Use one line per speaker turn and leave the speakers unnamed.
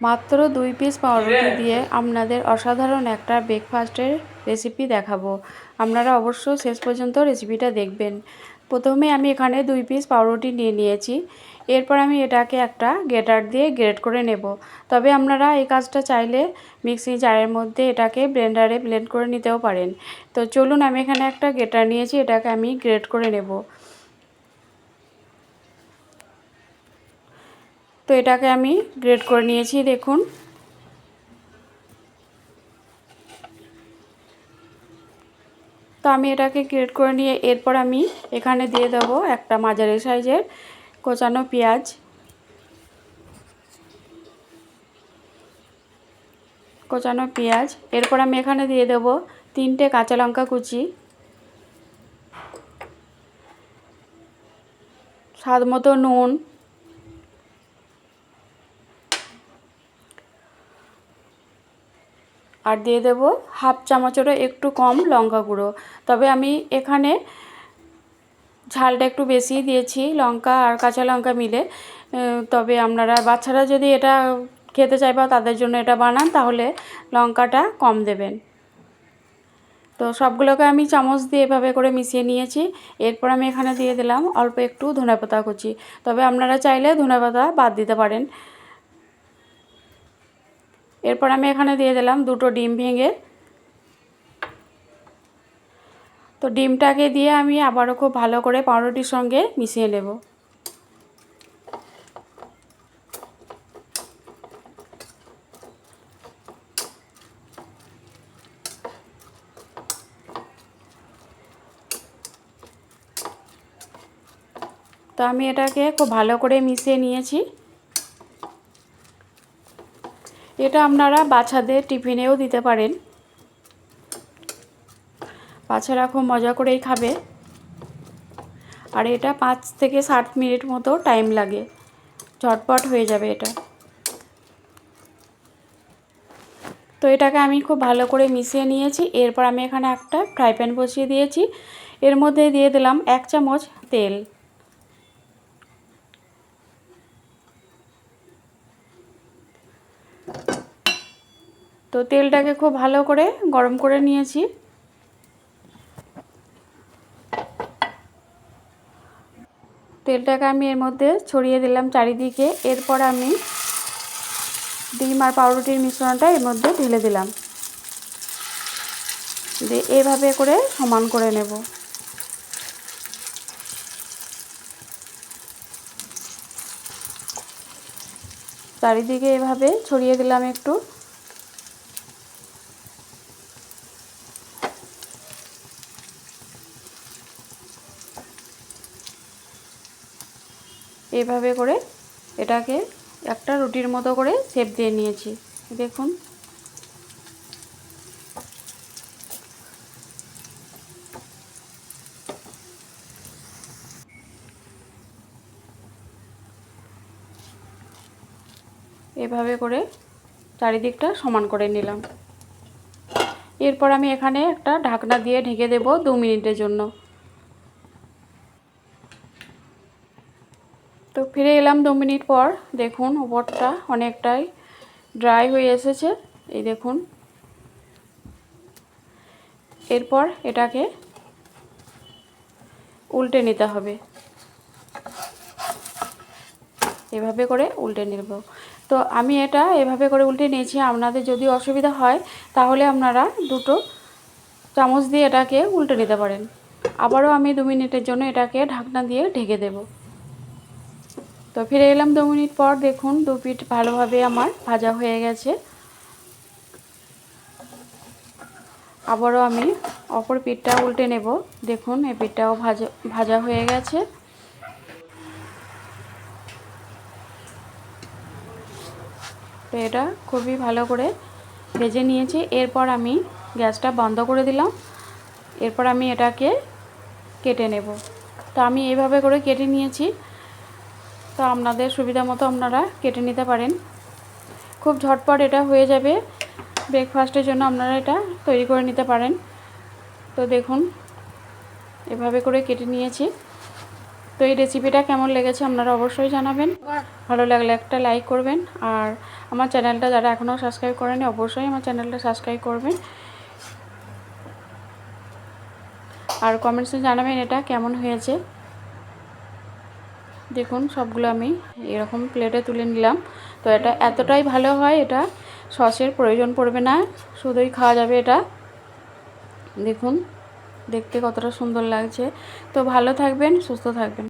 মাত্র 2 পিস পাউরুটি দিয়ে আপনাদের অসাধারণ একটা ব্রেকফাস্টের রেসিপি দেখাবো। আপনারা অবশ্য শেষ পর্যন্ত রেসিপিটা দেখবেন। প্রথমে আমি এখানে 2 পিস পাউরুটি নিয়ে নিয়েছি। এরপর আমি এটাকে একটা গ্রেটার দিয়ে গ্রেট করে নেব। তবে আপনারা এই কাজটা চাইলে মিক্সি জারের মধ্যে এটাকে ব্লেন্ডারে ব্লেন্ড করে নিতেও পারেন। তো চলুন, আমি এখানে একটা গ্রেটার নিয়েছি, এটাকে আমি গ্রেট করে নেব। তো এটাকে আমি গ্রেট করে নিয়েছি, দেখুন। তো আমি এটাকে গ্রেট করে নিয়ে এরপর আমি এখানে দিয়ে দেবো একটা মাঝারি সাইজের কোচানো পেঁয়াজ, এরপর আমি এখানে দিয়ে দেবো 3টে কাঁচা লঙ্কা কুচি, স্বাদ মতো নুন, আর দিয়ে দেবো হাফ চামচেরও একটু কম লঙ্কা গুঁড়ো। তবে আমি এখানে ঝালটা একটু বেশি দিয়েছি, লঙ্কা আর কাঁচা লঙ্কা মিলে। তবে আপনারা বাচ্চারা যদি এটা খেতে চায় বা তাদের জন্য এটা বানান, তাহলে লঙ্কাটা কম দেবেন। তো সবগুলোকে আমি চামচ দিয়ে এভাবে করে মিশিয়ে নিয়েছি। এরপর আমি এখানে দিয়ে দিলাম অল্প একটু ধনেপাতা কুচি। তবে আপনারা চাইলে ধনেপাতা বাদ দিতে পারেন। এরপর আমি এখানে দিয়ে দিলাম 2টো ডিম ভেঙে। তো ডিমটাকে দিয়ে আমি আবারও খুব ভালো করে পাউরুটির সঙ্গে মিশিয়ে নেব। তো আমি এটাকে খুব ভালো করে মিশিয়ে নিয়েছি। এটা আপনারা বাচ্চাদের টিফিনেও দিতে পারেন, বাচ্চারা খুব মজা করেই খাবে। আর এটা 5 থেকে 7 মিনিট মতো টাইম লাগে, ঝটপট হয়ে যাবে এটা। তো এটাকে আমি খুব ভালো করে মিশিয়ে নিয়েছি। এরপর আমি এখানে একটা ফ্রাই প্যান বসিয়ে দিয়েছি। এর মধ্যে দিয়ে দিলাম 1 চামচ তেল। তো তেলটাকে খুব ভালো করে গরম করে নিয়েছি। তেলটাকে আমি এর মধ্যে ছড়িয়ে দিলাম চারিদিকে। এরপর আমি ডিম আর পাউরুটির মিশ্রণটা এর মধ্যে ঢেলে দিলাম, দিয়ে এভাবে করে সমান করে নেব। চারিদিকে এভাবে ছড়িয়ে দিলাম একটু। এভাবে করে এটাকে একটা রুটির মতো করে শেপ দিয়ে নিয়েছি, দেখুন। এভাবে করে চারিদিকটা সমান করে নিলাম। এরপর আমি এখানে একটা ঢাকনা দিয়ে ঢেকে দেব 2 মিনিটের জন্য। তো ফিরে এলাম 2 মিনিট পর। দেখুন উপরটা অনেকটাই ড্রাই হয়ে এসেছে, এই দেখুন। এরপর এটাকে উল্টে নিতে হবে, এভাবে করে উল্টে নেব। তো আমি এটা এভাবে করে উল্টে নিয়েছি। আপনাদের যদি অসুবিধা হয় তাহলে আপনারা 2টো চামচ দিয়ে এটাকে উল্টে নিতে পারেন। আবারও আমি 2 মিনিটের জন্য এটাকে ঢাকনা দিয়ে ঢেকে দেব। তো ফিরে এলাম 2 মিনিট পর। দেখুন 2 পিঠ ভালোভাবে আমার ভাজা হয়ে গেছে। আবারও আমি অপর পিঠটা উল্টে নেব। দেখুন এই পিঠটাও ভাজা হয়ে গেছে। তো এটা খুবই ভালো করে ভেজে নিয়েছি। এরপর আমি গ্যাসটা বন্ধ করে দিলাম। এরপর আমি এটাকে কেটে নেব। তো আমি এইভাবে করে কেটে নিয়েছি। তো আপনাদের সুবিধা মতো আপনারা কেটে নিতে পারেন। খুব ঝটপট এটা হয়ে যাবে। ব্রেকফাস্টের জন্য আপনারা এটা তৈরি করে নিতে পারেন। তো দেখুন এভাবে করে কেটে নিয়েছি। তো এই রেসিপিটা কেমন লেগেছে আপনারা অবশ্যই জানাবেন। ভালো লাগলে একটা লাইক করবেন, আর আমার চ্যানেলটা যারা এখনও সাবস্ক্রাইব করেনি অবশ্যই আমার চ্যানেলটা সাবস্ক্রাইব করবেন, আর কমেন্টসে জানাবেন এটা কেমন হয়েছে। দেখুন সবগুলো আমি এরকম প্লেটে তুলে নিলাম। তো এটা এতটাই ভালো হয়, এটা সসের প্রয়োজন পড়বে না, শুধুই খাওয়া যাবে এটা। দেখুন দেখতে কতটা সুন্দর লাগছে। তো ভালো থাকবেন, সুস্থ থাকবেন।